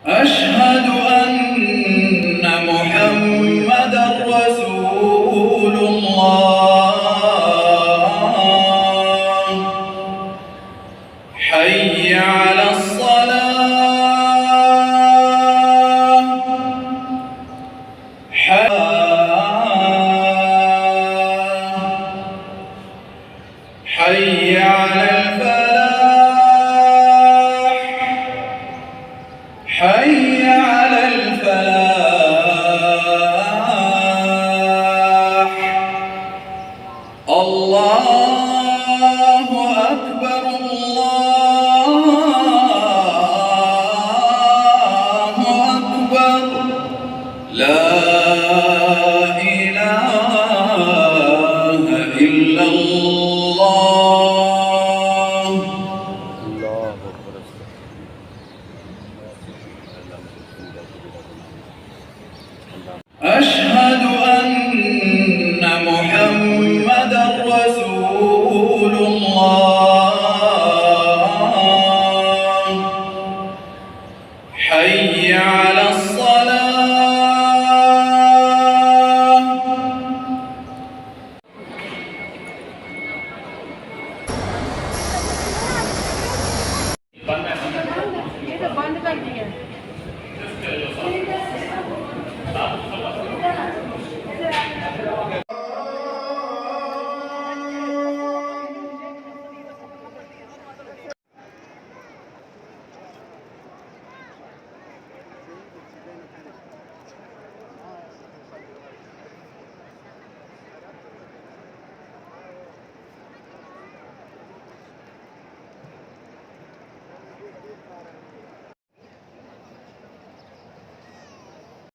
أشهد أن محمدًا رسول الله. حي على الصلاة. حي على الفلاح. حي على الفلاح. الله أكبر الله أكبر. لا إله إلا الله. الله أكبر.